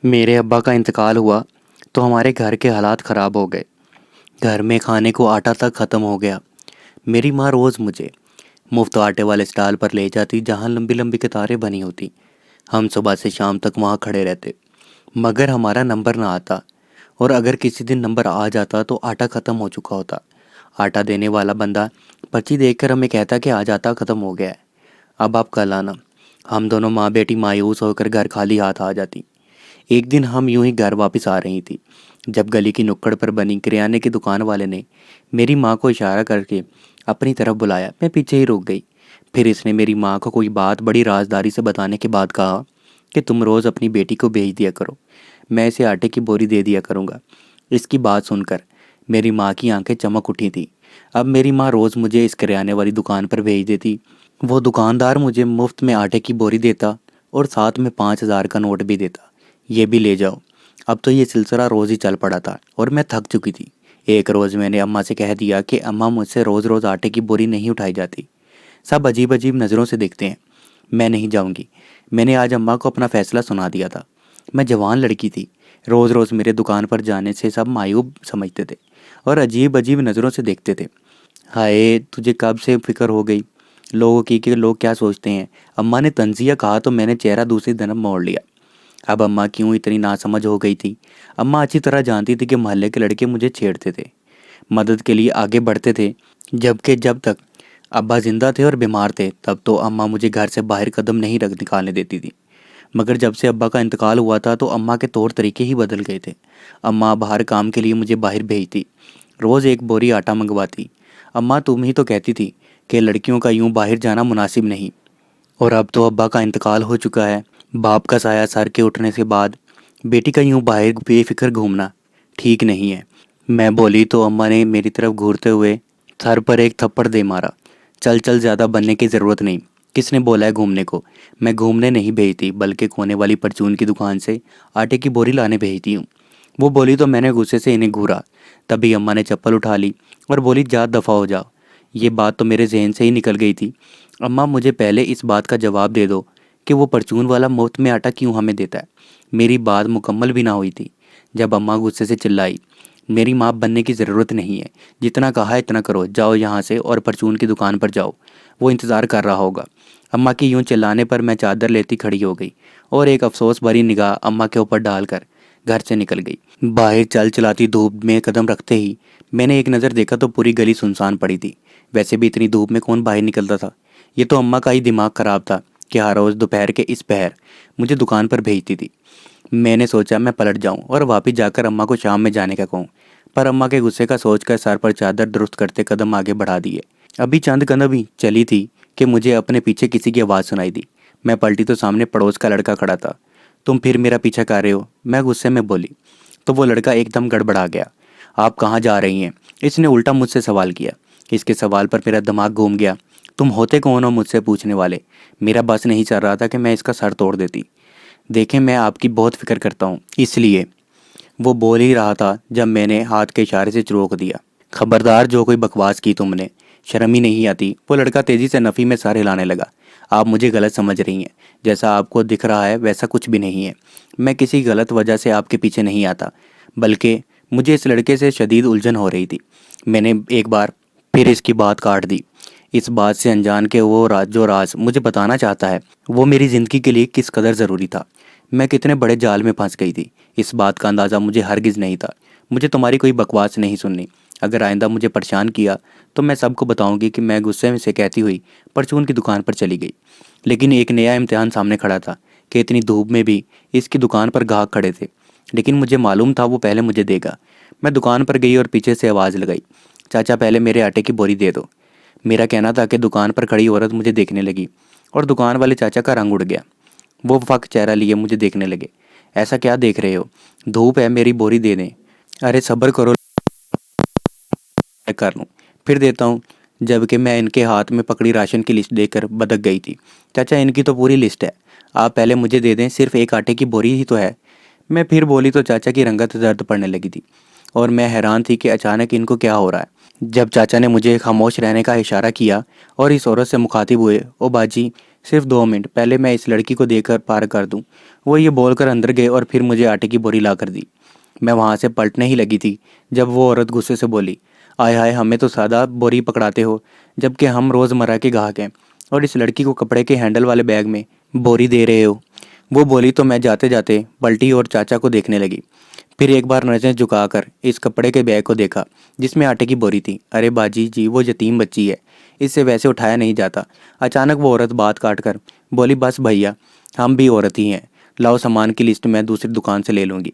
मेरे अब्बा का इंतकाल हुआ तो हमारे घर के हालात ख़राब हो गए। घर में खाने को आटा तक ख़त्म हो गया। मेरी माँ रोज़ मुझे मुफ्त आटे वाले स्टॉल पर ले जाती जहाँ लंबी लंबी कतारें बनी होती। हम सुबह से शाम तक वहाँ खड़े रहते, मगर हमारा नंबर ना आता। और अगर किसी दिन नंबर आ जाता तो आटा ख़त्म हो चुका होता। आटा देने वाला बंदा पर्ची देखकर हमें कहता कि आज आटा ख़त्म हो गया है, अब आप कल आना। हम दोनों माँ बेटी मायूस होकर घर खाली हाथ आ जाती। एक दिन हम यूं ही घर वापस आ रही थी, जब गली की नुक्कड़ पर बनी किराने की दुकान वाले ने मेरी माँ को इशारा करके अपनी तरफ बुलाया। मैं पीछे ही रुक गई। फिर इसने मेरी माँ को कोई बात बड़ी राजदारी से बताने के बाद कहा कि तुम रोज़ अपनी बेटी को भेज दिया करो, मैं इसे आटे की बोरी दे दिया करूँगा। इसकी बात सुनकर मेरी माँ की आंखें चमक उठी थी। अब मेरी माँ रोज़ मुझे इस किराने वाली दुकान पर भेज देती। वो दुकानदार मुझे मुफ्त में आटे की बोरी देता और साथ में 5,000 का नोट भी देता, ये भी ले जाओ। अब तो ये सिलसिला रोज़ ही चल पड़ा था और मैं थक चुकी थी। एक रोज़ मैंने अम्मा से कह दिया कि अम्मा, मुझसे रोज़ रोज़ आटे की बोरी नहीं उठाई जाती, सब अजीब अजीब नज़रों से देखते हैं, मैं नहीं जाऊंगी। मैंने आज अम्मा को अपना फ़ैसला सुना दिया था। मैं जवान लड़की थी, रोज़ रोज़ मेरे दुकान पर जाने से सब मायूब समझते थे और अजीब अजीब नज़रों से देखते थे। हाय, तुझे कब से फ़िक्र हो गई लोगों की कि लोग क्या सोचते हैं। अम्मा ने तंज़िया कहा तो मैंने चेहरा दूसरी तरफ मोड़ लिया। अब अम्मा क्यों इतनी नासमझ हो गई थी। अम्मा अच्छी तरह जानती थी कि मोहल्ले के लड़के मुझे छेड़ते थे, मदद के लिए आगे बढ़ते थे, जबकि जब तक अब्बा ज़िंदा थे और बीमार थे तब तो अम्मा मुझे घर से बाहर कदम नहीं रख निकालने देती थी। मगर जब से अब्बा का इंतकाल हुआ था तो अम्मा के तौर तरीके ही बदल गए थे। अम्मा बाहर काम के लिए मुझे बाहर भेजती, रोज़ एक बोरी आटा मंगवाती। अम्मा, तुम ही तो कहती थी कि लड़कियों का यूं बाहर जाना मुनासिब नहीं, और अब तो अब्बा का इंतकाल हो चुका है। बाप का साया सर के उठने के बाद बेटी का यूं बाहर बेफिक्र घूमना ठीक नहीं है। मैं बोली तो अम्मा ने मेरी तरफ घूरते हुए सर पर एक थप्पड़ दे मारा। चल चल, ज़्यादा बनने की ज़रूरत नहीं। किसने बोला है घूमने को? मैं घूमने नहीं भेजती, बल्कि कोने वाली परचून की दुकान से आटे की बोरी लाने भेजती हूँ। वो बोली तो मैंने गुस्से से इन्हें घूरा। तभी अम्मा ने चप्पल उठा ली और बोली, जा दफ़ा हो जाओ। ये बात तो मेरे जहन से ही निकल गई थी। अम्मा, मुझे पहले इस बात का जवाब दे दो कि वो परचून वाला मुफ्त में आटा क्यों हमें देता है। मेरी बात मुकम्मल भी ना हुई थी जब अम्मा गुस्से से चिल्लाई, मेरी माँ बनने की ज़रूरत नहीं है, जितना कहा है इतना करो, जाओ यहाँ से और परचून की दुकान पर जाओ, वो इंतज़ार कर रहा होगा। अम्मा की यूं चिल्लाने पर मैं चादर लेती खड़ी हो गई और एक अफसोस भरी निगाह अम्मा के ऊपर डालकर घर से निकल गई। बाहर चल चलाती धूप में कदम रखते ही मैंने एक नज़र देखा तो पूरी गली सुनसान पड़ी थी। वैसे भी इतनी धूप में कौन बाहर निकलता था। ये तो अम्मा का ही दिमाग ख़राब था कि हर रोज़ दोपहर के इस पहर मुझे दुकान पर भेजती थी। मैंने सोचा मैं पलट जाऊं और वापस जाकर अम्मा को शाम में जाने का कहूं, पर अम्मा के गुस्से का सोचकर सर पर चादर दुरुस्त करते कदम आगे बढ़ा दिए। अभी चंद कदम ही चली थी कि मुझे अपने पीछे किसी की आवाज़ सुनाई दी। मैं पलटी तो सामने पड़ोस का लड़का खड़ा था। तुम फिर मेरा पीछा कर रहे हो, मैं गुस्से में बोली। तो वो लड़का एकदम गड़बड़ा गया। आप कहाँ जा रही हैं? इसने उल्टा मुझसे सवाल किया। इसके सवाल पर मेरा दिमाग घूम गया। तुम होते कौन हो मुझसे पूछने वाले? मेरा बस नहीं चल रहा था कि मैं इसका सर तोड़ देती। देखें, मैं आपकी बहुत फिक्र करता हूँ, इसलिए। वो बोल ही रहा था जब मैंने हाथ के इशारे से रोक दिया। खबरदार, जो कोई बकवास की तुमने, शर्म ही नहीं आती। वो लड़का तेजी से नफ़ी में सर हिलाने लगा। आप मुझे गलत समझ रही हैं, जैसा आपको दिख रहा है वैसा कुछ भी नहीं है। मैं किसी गलत वजह से आपके पीछे नहीं आता, बल्कि मुझे इस लड़के से शदीद उलझन हो रही थी। मैंने एक बार फिर इसकी बात काट दी, इस बात से अनजान के वो राज मुझे बताना चाहता है वो मेरी ज़िंदगी के लिए किस कदर ज़रूरी था। मैं कितने बड़े जाल में फंस गई थी, इस बात का अंदाज़ा मुझे हरगिज़ नहीं था। मुझे तुम्हारी कोई बकवास नहीं सुननी। अगर आइंदा मुझे परेशान किया तो मैं सबको बताऊंगी कि मैं गुस्से में से कहती हुई परचून की दुकान पर चली गई। लेकिन एक नया इम्तिहान सामने खड़ा था कि इतनी धूप में भी इसकी दुकान पर ग्राहक खड़े थे। लेकिन मुझे मालूम था वो पहले मुझे देगा। मैं दुकान पर गई और पीछे से आवाज़ लगाई, चाचा, पहले मेरे आटे की बोरी दे दो। मेरा कहना था कि दुकान पर खड़ी औरत मुझे देखने लगी और दुकान वाले चाचा का रंग उड़ गया। वो फक चेहरा लिए मुझे देखने लगे। ऐसा क्या देख रहे हो? धूप है, मेरी बोरी दे दें। अरे सब्र करो, मैं कर लूँ, फिर देता हूँ। जबकि मैं इनके हाथ में पकड़ी राशन की लिस्ट देकर बदक गई थी। चाचा, इनकी तो पूरी लिस्ट है, आप पहले मुझे दे दें, सिर्फ एक आटे की बोरी ही तो है। मैं फिर बोली तो चाचा की रंगत दर्द पड़ने लगी थी और मैं हैरान थी कि अचानक इनको क्या हो रहा है। जब चाचा ने मुझे खामोश रहने का इशारा किया और इस औरत से मुखातिब हुए, ओ बाजी, सिर्फ 2 मिनट, पहले मैं इस लड़की को देकर पार कर दूं। वो ये बोलकर अंदर गए और फिर मुझे आटे की बोरी ला कर दी। मैं वहाँ से पलटने ही लगी थी जब वो औरत गुस्से से बोली, आय हाय, हमें तो सादा बोरी पकड़ाते हो, जबकि हम रोज़मर्रा के ग्राहक हैं, और इस लड़की को कपड़े के हैंडल वाले बैग में बोरी दे रहे हो। वो बोली तो मैं जाते जाते पलटी और चाचा को देखने लगी। फिर एक बार नज़र झुकाकर इस कपड़े के बैग को देखा जिसमें आटे की बोरी थी। अरे बाजी जी, वो यतीम बच्ची है, इससे वैसे उठाया नहीं जाता। अचानक वो औरत बात काट कर बोली, बस भैया, हम भी औरत ही हैं, लाओ सामान की लिस्ट मैं दूसरी दुकान से ले लूँगी।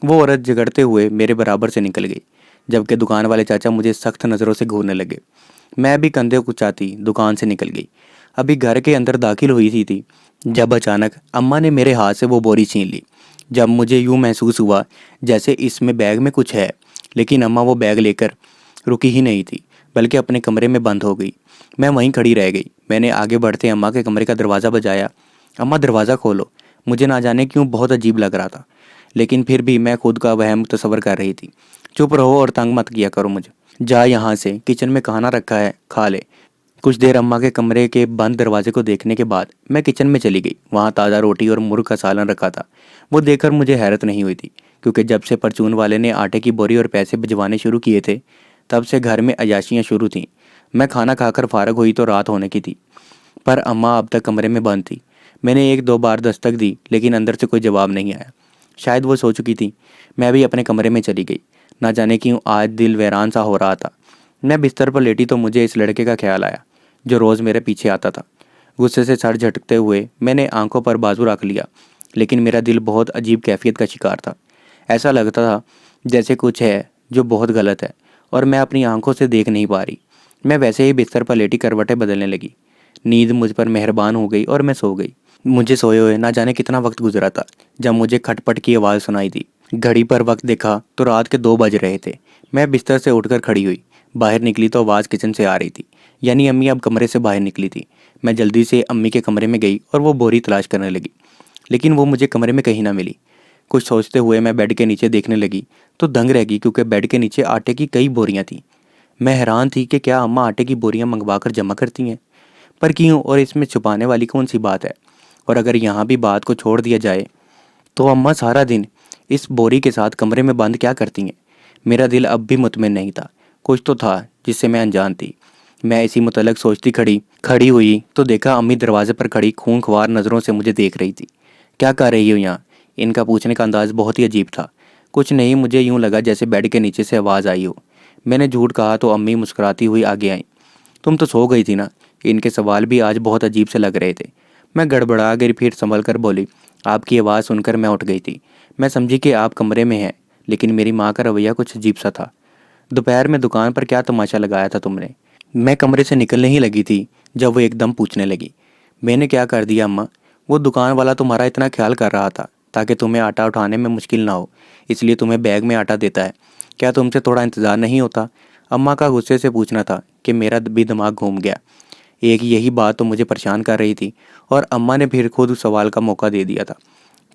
वो औरत झगड़ते हुए मेरे बराबर से निकल गई, जबकि दुकान वाले चाचा मुझे सख्त नज़रों से घूरने लगे। मैं भी कंधे कुचाती दुकान से निकल गई। अभी घर के अंदर दाखिल हुई थी जब अचानक अम्मा ने मेरे हाथ से वो बोरी छीन ली। जब मुझे यूँ महसूस हुआ जैसे इसमें बैग में कुछ है, लेकिन अम्मा वो बैग लेकर रुकी ही नहीं थी, बल्कि अपने कमरे में बंद हो गई। मैं वहीं खड़ी रह गई। मैंने आगे बढ़ते अम्मा के कमरे का दरवाज़ा बजाया। अम्मा, दरवाज़ा खोलो। मुझे ना जाने क्यों बहुत अजीब लग रहा था, लेकिन फिर भी मैं खुद का वहम तस्वर कर रही थी। चुप रहो और तंग मत किया करो मुझे। जा यहाँ से, किचन में खाना रखा है, खा ले। कुछ देर अम्मा के कमरे के बंद दरवाजे को देखने के बाद मैं किचन में चली गई। वहाँ ताज़ा रोटी और मुर्ग का सालन रखा था। वो देखकर मुझे हैरत नहीं हुई थी, क्योंकि जब से परचून वाले ने आटे की बोरी और पैसे भिजवाने शुरू किए थे, तब से घर में अयाशियाँ शुरू थीं। मैं खाना खाकर फारग हुई तो रात होने की थी, पर अम्मा अब तक कमरे में बंद थी। मैंने एक दो बार दस्तक दी, लेकिन अंदर से कोई जवाब नहीं आया। शायद वो सो चुकी थी। मैं भी अपने कमरे में चली गई। ना जाने क्यों आज दिल वीरान सा हो रहा था। मैं बिस्तर पर लेटी तो मुझे इस लड़के का ख्याल आया जो रोज़ मेरे पीछे आता था। गुस्से से सर झटकते हुए मैंने आंखों पर बाजू रख लिया, लेकिन मेरा दिल बहुत अजीब कैफियत का शिकार था। ऐसा लगता था जैसे कुछ है जो बहुत गलत है और मैं अपनी आंखों से देख नहीं पा रही। मैं वैसे ही बिस्तर पर लेटी करवटें बदलने लगी। नींद मुझ पर मेहरबान हो गई और मैं सो गई। मुझे सोए हुए ना जाने कितना वक्त गुजरा था जब मुझे खटपट की आवाज़ सुनाई दी। घड़ी पर वक्त देखा तो रात के 2 बज रहे थे। मैं बिस्तर से उठकर खड़ी हुई। बाहर निकली तो आवाज़ किचन से आ रही थी, यानी अम्मी अब कमरे से बाहर निकली थी। मैं जल्दी से अम्मी के कमरे में गई और वो बोरी तलाश करने लगी, लेकिन वो मुझे कमरे में कहीं ना मिली। कुछ सोचते हुए मैं बेड के नीचे देखने लगी तो दंग रह गई, क्योंकि बेड के नीचे आटे की कई बोरियां थीं। मैं हैरान थी कि क्या अम्मा आटे की बोरियां मंगवा कर जमा करती हैं, पर क्यों, और इसमें छुपाने वाली कौन सी बात है? और अगर यहाँ भी बात को छोड़ दिया जाए तो अम्मा सारा दिन इस बोरी के साथ कमरे में बंद क्या करती हैं? मेरा दिल अब भी मुतमिन नहीं था। कुछ तो था जिससे मैं अनजान थी। मैं इसी मुतल्लक सोचती खड़ी खड़ी हुई तो देखा अम्मी दरवाजे पर खड़ी खूंखार नज़रों से मुझे देख रही थी। क्या कर रही हो यहाँ? इनका पूछने का अंदाज़ बहुत ही अजीब था। कुछ नहीं, मुझे यूँ लगा जैसे बेड के नीचे से आवाज़ आई हो। मैंने झूठ कहा तो अम्मी मुस्कुराती हुई आगे आई। तुम तो सो गई थी ना? इनके सवाल भी आज बहुत अजीब से लग रहे थे। मैं गड़बड़ा गई, फिर संभल कर बोली, आपकी आवाज़ सुनकर मैं उठ गई थी। मैं समझी कि आप कमरे में हैं, लेकिन मेरी माँ का रवैया कुछ अजीब सा था। दोपहर में दुकान पर क्या तमाशा लगाया था तुमने? मैं कमरे से निकलने ही लगी थी जब वो एकदम पूछने लगी, मैंने क्या कर दिया अम्मा? वो दुकान वाला तुम्हारा इतना ख्याल कर रहा था ताकि तुम्हें आटा उठाने में मुश्किल ना हो, इसलिए तुम्हें बैग में आटा देता है। क्या तुमसे थोड़ा इंतज़ार नहीं होता? अम्मा का गुस्से से पूछना था कि मेरा भी दिमाग घूम गया। एक यही बात तो मुझे परेशान कर रही थी, और अम्मा ने फिर खुद उस सवाल का मौका दे दिया था।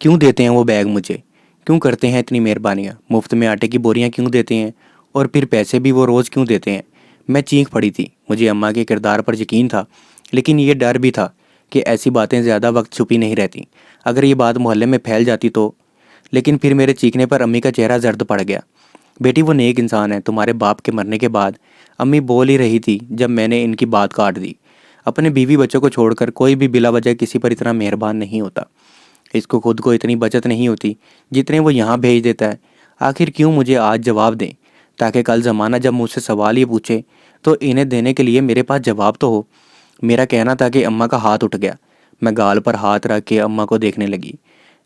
क्यों देते हैं वो बैग मुझे? क्यों करते हैं इतनी मेहरबानियाँ? मुफ्त में आटे की बोरियाँ क्यों देते हैं? और फिर पैसे भी वो रोज़ क्यों देते हैं? मैं चीख पड़ी थी। मुझे अम्मा के किरदार पर यकीन था, लेकिन ये डर भी था कि ऐसी बातें ज़्यादा वक्त छुपी नहीं रहती। अगर ये बात मोहल्ले में फैल जाती तो। लेकिन फिर मेरे चीखने पर अम्मी का चेहरा जर्द पड़ गया। बेटी, वो नेक इंसान है। तुम्हारे बाप के मरने के बाद अम्मी बोल ही रही थी जब मैंने इनकी बात काट दी। अपने बीवी बच्चों को छोड़कर कोई भी बिला वजह किसी पर इतना मेहरबान नहीं होता। इसको खुद को इतनी बचत नहीं होती जितने वो यहाँ भेज देता है। आखिर क्यों मुझे आज जवाब दें, ताकि कल ज़माना जब मुझसे सवाल ये पूछे तो इन्हें देने के लिए मेरे पास जवाब तो हो। मेरा कहना था कि अम्मा का हाथ उठ गया। मैं गाल पर हाथ रख के अम्मा को देखने लगी,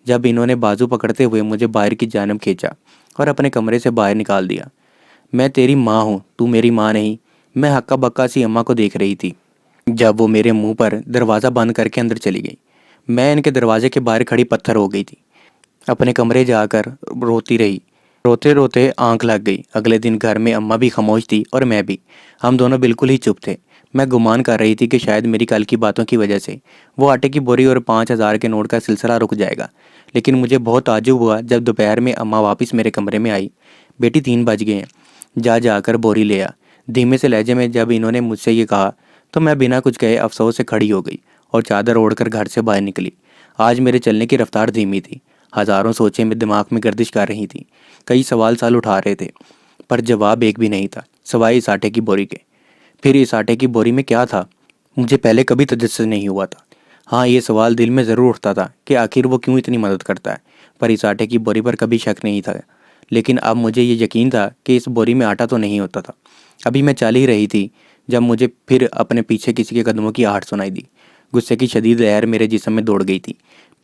जब इन्होंने बाजू पकड़ते हुए मुझे बाहर की जानब खींचा और अपने कमरे से बाहर निकाल दिया। मैं तेरी माँ हूँ, तू मेरी माँ नहीं। मैं हक्का बक्का सी अम्मा को देख रही थी जब वो मेरे मुंह पर दरवाज़ा बंद करके अंदर चली गई। मैं इनके दरवाजे के बाहर खड़ी पत्थर हो गई थी। अपने कमरे जाकर रोती रही। रोते रोते आंख लग गई। अगले दिन घर में अम्मा भी खामोश थी और मैं भी। हम दोनों बिल्कुल ही चुप थे। मैं गुमान कर रही थी कि शायद मेरी कल की बातों की वजह से वो आटे की बोरी और 5,000 के नोट का सिलसिला रुक जाएगा। लेकिन मुझे बहुत ताज्जुब हुआ जब दोपहर में अम्मा वापस मेरे कमरे में आई। बेटी, 3 बज गए हैं, जा जाकर बोरी ले आ। धीमे से लहजे में जब इन्होंने मुझसे ये कहा तो मैं बिना कुछ कहे अफसोस से खड़ी हो गई और चादर ओढ़कर घर से बाहर निकली। आज मेरे चलने की रफ्तार धीमी थी। हज़ारों सोचें मेरे दिमाग में गर्दिश कर रही थीं। कई सवाल साल उठा रहे थे, पर जवाब एक भी नहीं था, सिवाय इस आटे की बोरी के। फिर इस आटे की बोरी में क्या था? मुझे पहले कभी तजस्सुस नहीं हुआ था। हाँ, ये सवाल दिल में ज़रूर उठता था कि आखिर वो क्यों इतनी मदद करता है, पर इस आटे की बोरी पर कभी शक नहीं था। लेकिन अब मुझे ये यकीन था कि इस बोरी में आटा तो नहीं होता था। अभी मैं चल ही रही थी जब मुझे फिर अपने पीछे किसी के कदमों की आहट सुनाई दी। गुस्से की शदीद लहर मेरे जिस्म में दौड़ गई थी।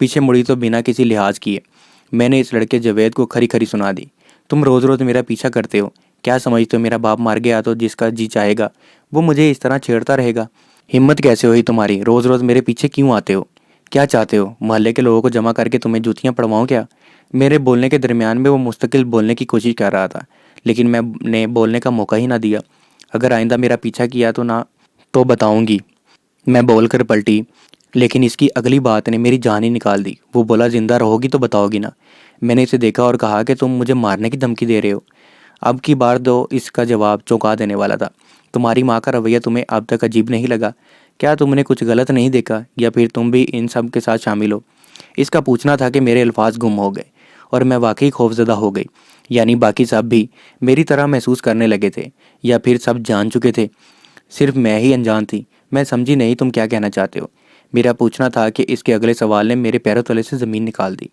पीछे मुड़ी तो बिना किसी लिहाज किए मैंने इस लड़के जावेद को खरी खरी सुना दी। तुम रोज़ रोज़ मेरा पीछा करते हो। क्या समझते हो मेरा बाप मर गया तो जिसका जी चाहेगा वो मुझे इस तरह छेड़ता रहेगा? हिम्मत कैसे हुई तुम्हारी? रोज़ रोज़ मेरे पीछे क्यों आते हो? क्या चाहते हो? मोहल्ले के लोगों को जमा करके तुम्हें जूतियाँ पड़वाऊँ क्या? मेरे बोलने के दरमियान में वो मुस्तकिल बोलने की कोशिश कर रहा था, लेकिन मैंने बोलने का मौका ही ना दिया। अगर आइंदा मेरा पीछा किया तो बताऊंगी। मैं बोलकर पलटी, लेकिन इसकी अगली बात ने मेरी जान ही निकाल दी। वो बोला, जिंदा रहोगी तो बताओगी ना? मैंने इसे देखा और कहा कि तुम मुझे मारने की धमकी दे रहे हो। अब की बार दो इसका जवाब चौंका देने वाला था। तुम्हारी माँ का रवैया तुम्हें अब तक अजीब नहीं लगा? क्या तुमने कुछ गलत नहीं देखा, या फिर तुम भी इन सब के साथ शामिल हो? इसका पूछना था कि मेरे अल्फाज गुम हो गए और मैं वाकई खौफजदा हो गई। यानी बाकी सब भी मेरी तरह महसूस करने लगे थे, या फिर सब जान चुके थे, सिर्फ मैं ही अनजान थी। मैं समझी नहीं तुम क्या कहना चाहते हो। मेरा पूछना था कि इसके अगले सवाल ने मेरे पैरों तले से ज़मीन निकाल दी।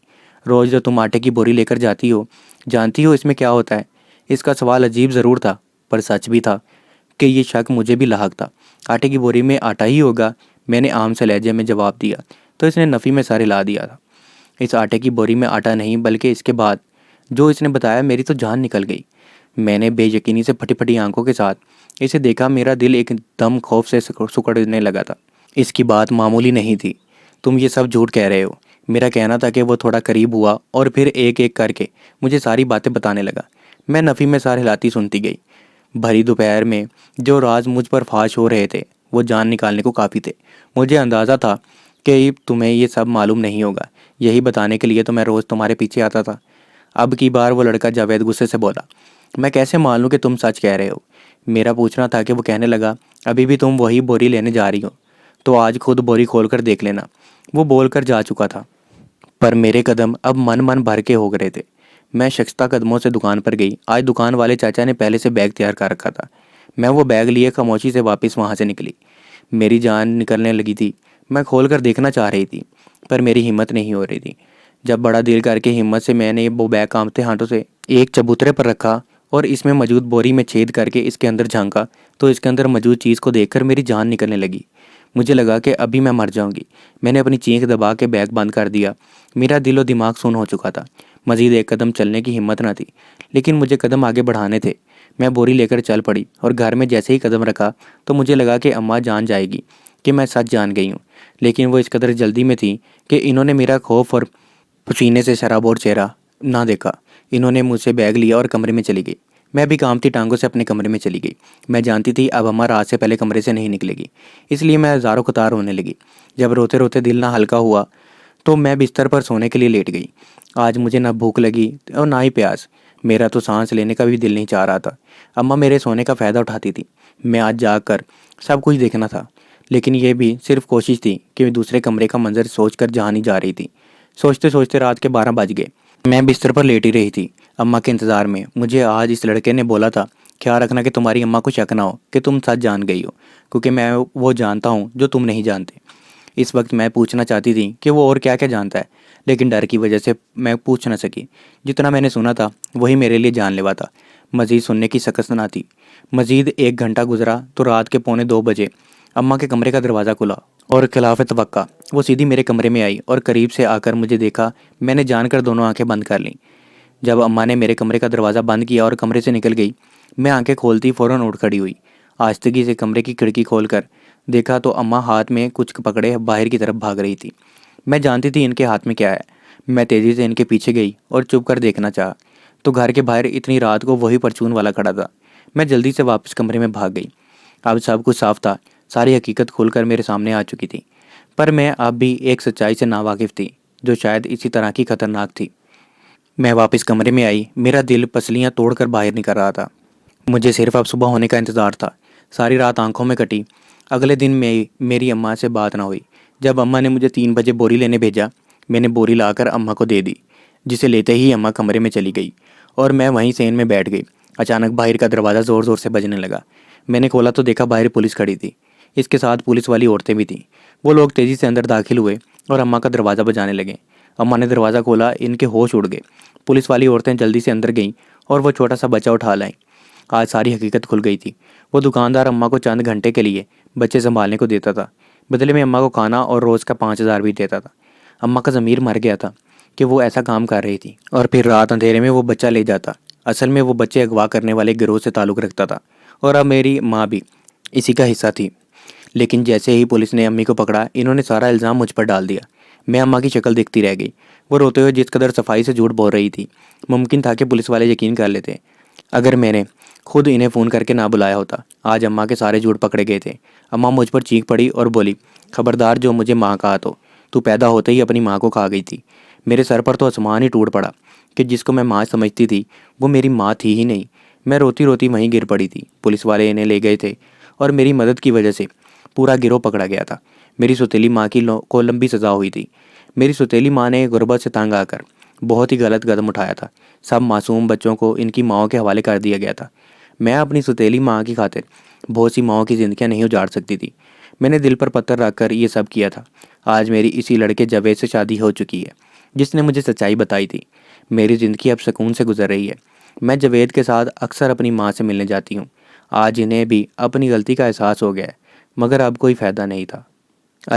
रोज़ जो तुम आटे की बोरी लेकर जाती हो, जानती हो इसमें क्या होता है? इसका सवाल अजीब ज़रूर था, पर सच भी था कि ये शक मुझे भी लाहक था। आटे की बोरी में आटा ही होगा, मैंने आम से लहजे में जवाब दिया, तो इसने नफ़ी में सारे ला दिया था। इस आटे की बोरी में आटा नहीं, बल्कि इसके बाद जो इसने बताया मेरी तो जान निकल गई। मैंने बेयकीनी से फटी फटी आंखों के साथ इसे देखा। मेरा दिल एकदम खौफ से सिकुड़ने लगा था। इसकी बात मामूली नहीं थी। तुम ये सब झूठ कह रहे हो। मेरा कहना था कि वो थोड़ा करीब हुआ और फिर एक एक करके मुझे सारी बातें बताने लगा। मैं नफ़ी में सार हिलाती सुनती गई। भरी दोपहर में जो राज मुझ पर फाश हो रहे थे वो जान निकालने को काफ़ी थे। मुझे अंदाज़ा था कि तुम्हें ये सब मालूम नहीं होगा। यही बताने के लिए तो मैं रोज़ तुम्हारे पीछे आता था। अब की बार वो लड़का जावेद गुस्से से बोला, मैं कैसे मान लूँ कि तुम सच कह रहे हो? मेरा पूछना था कि वो कहने लगा, अभी भी तुम वही बोरी लेने जा रही हो? तो आज खुद बोरी खोल कर देख लेना। वो बोल कर जा चुका था, पर मेरे कदम अब मन मन भर के हो गए थे। मैं शख्सता कदमों से दुकान पर गई। आज दुकान वाले चाचा ने पहले से बैग तैयार कर रखा था। मैं वो बैग लिए खामोशी से वापस वहाँ से निकली। मेरी जान निकलने लगी थी। मैं खोल कर देखना चाह रही थी, पर मेरी हिम्मत नहीं हो रही थी। जब बड़ा दिल करके हिम्मत से मैंने वो बैग कांपते हाथों से एक चबूतरे पर रखा और इसमें मौजूद बोरी में छेद करके इसके अंदर झांका, तो इसके अंदर मौजूद चीज़ को देखकर मेरी जान निकलने लगी। मुझे लगा कि अभी मैं मर जाऊंगी। मैंने अपनी चीख दबा के बैग बंद कर दिया। मेरा दिलो दिमाग सुन्न हो चुका था। मज़ीद एक कदम चलने की हिम्मत न थी, लेकिन मुझे कदम आगे बढ़ाने थे। मैं बोरी लेकर चल पड़ी और घर में जैसे ही कदम रखा तो मुझे लगा कि अम्मा जान जाएगी कि मैं सच जान गई हूँ। लेकिन वो इस कदर जल्दी में थी कि इन्होंने मेरा खौफ और पसीने से शराबोर चेहरा ना देखा। इन्होंने मुझसे बैग लिया और कमरे में चली गई। मैं भी कांपती टांगों से अपने कमरे में चली गई। मैं जानती थी अब अम्मा रात से पहले कमरे से नहीं निकलेगी, इसलिए मैं हज़ारों कतार रोने लगी। जब रोते रोते दिल ना हल्का हुआ तो मैं बिस्तर पर सोने के लिए लेट गई। आज मुझे ना भूख लगी और ना ही प्यास। मेरा तो सांस लेने का भी दिल नहीं चाह रहा था। अम्मा मेरे सोने का फ़ायदा उठाती थी। मैं आज जाकर सब कुछ देखना था, लेकिन यह भी सिर्फ कोशिश थी कि दूसरे कमरे का मंजर सोचकर जहाँ नहीं जा रही थी। सोचते सोचते रात के 12 बज गए। मैं बिस्तर पर लेटी रही थी अम्मा के इंतज़ार में। मुझे आज इस लड़के ने बोला था, ख्याल रखना कि तुम्हारी अम्मा को शक ना हो कि तुम सच जान गई हो, क्योंकि मैं वो जानता हूँ जो तुम नहीं जानते। इस वक्त मैं पूछना चाहती थी कि वो और क्या क्या जानता है, लेकिन डर की वजह से मैं पूछ न सकी। जितना मैंने सुना था वही मेरे लिए जानलेवा था। मज़ीद सुनने की सकत ना थी। मज़ीद 1 घंटा गुजरा तो रात के 1:45 अम्मा के कमरे का दरवाज़ा खुला और खिलाफ तवक्का वो सीधी मेरे कमरे में आई और करीब से आकर मुझे देखा। मैंने जानकर दोनों आंखें बंद कर लीं। जब अम्मा ने मेरे कमरे का दरवाज़ा बंद किया और कमरे से निकल गई, मैं आंखें खोलती फ़ौरन उठ खड़ी हुई। आहिस्तगी से कमरे की खिड़की खोलकर देखा तो अम्मा हाथ में कुछ पकड़े बाहर की तरफ भाग रही थी। मैं जानती थी इनके हाथ में क्या है। मैं तेज़ी से इनके पीछे गई और चुप कर देखना चाहा तो घर के बाहर इतनी रात को वही परचून वाला खड़ा था। मैं जल्दी से वापस कमरे में भाग गई। अब सब कुछ साफ था। सारी हकीकत खुलकर मेरे सामने आ चुकी थी, पर मैं अब भी एक सच्चाई से नावाकिफ़ थी जो शायद इसी तरह की खतरनाक थी। मैं वापस कमरे में आई। मेरा दिल पसलियाँ तोड़कर बाहर निकल रहा था। मुझे सिर्फ अब सुबह होने का इंतज़ार था। सारी रात आंखों में कटी। अगले दिन मेरी अम्मा से बात ना हुई। जब अम्मा ने मुझे 3 बजे बोरी लेने भेजा मैंने बोरी लाकर अम्मा को दे दी, जिसे लेते ही अम्मा कमरे में चली गई और मैं वहीं सेन में बैठ गई। अचानक बाहर का दरवाज़ा ज़ोर ज़ोर से बजने लगा। मैंने खोला तो देखा बाहर पुलिस खड़ी थी। इसके साथ पुलिस वाली औरतें भी थीं। वो लोग तेज़ी से अंदर दाखिल हुए और अम्मा का दरवाज़ा बजाने लगे। अम्मा ने दरवाज़ा खोला, इनके होश उड़ गए। पुलिस वाली औरतें जल्दी से अंदर गईं और वो छोटा सा बच्चा उठा लाईं। आज सारी हकीकत खुल गई थी। वो दुकानदार अम्मा को चंद घंटे के लिए बच्चे संभालने को देता था। बदले में अम्मा को खाना और रोज़ का 5,000 भी देता था। अम्मा का ज़मीर मर गया था कि वो ऐसा काम कर रही थी और फिर रात अंधेरे में वो बच्चा ले जाता। असल में वो बच्चे अगवा करने वाले गिरोह से ताल्लुक़ रखता था और अब मेरी माँ भी इसी का हिस्सा थी। लेकिन जैसे ही पुलिस ने अम्मी को पकड़ा, इन्होंने सारा इल्ज़ाम मुझ पर डाल दिया। मैं अम्मा की शक्ल देखती रह गई। वो रोते हुए जिस कदर सफाई से झूठ बोल रही थी, मुमकिन था कि पुलिस वाले यकीन कर लेते अगर मैंने खुद इन्हें फ़ोन करके ना बुलाया होता। आज अम्मा के सारे झूठ पकड़े गए थे। अम्मा मुझ पर चीख पड़ी और बोली, खबरदार जो मुझे माँ कहा तो तू पैदा होते ही अपनी माँ को खा गई थी। मेरे सर पर तो आसमान ही टूट पड़ा कि जिसको मैं माँ समझती थी वो मेरी माँ थी ही नहीं। मैं रोती रोती वहीं गिर पड़ी थी। पुलिस वाले इन्हें ले गए थे और मेरी मदद की वजह से पूरा गिरोह पकड़ा गया था। मेरी सौतेली माँ को लंबी सज़ा हुई थी। मेरी सौतेली माँ ने गुर्बत से तंग आकर बहुत ही गलत कदम उठाया था। सब मासूम बच्चों को इनकी माँओं के हवाले कर दिया गया था। मैं अपनी सौतेली माँ की खातिर बहुत सी माँओं की ज़िंदगियाँ नहीं उजाड़ सकती थी। मैंने दिल पर पत्थर रख कर ये सब किया था। आज मेरी इसी लड़के जावेद से शादी हो चुकी है, जिसने मुझे सच्चाई बताई थी। मेरी ज़िंदगी अब सुकून से गुजर रही है। मैं जावेद के साथ अक्सर अपनी माँ से मिलने जाती हूँ। आज इन्हें भी अपनी गलती का एहसास हो गया है, मगर अब कोई फ़ायदा नहीं था।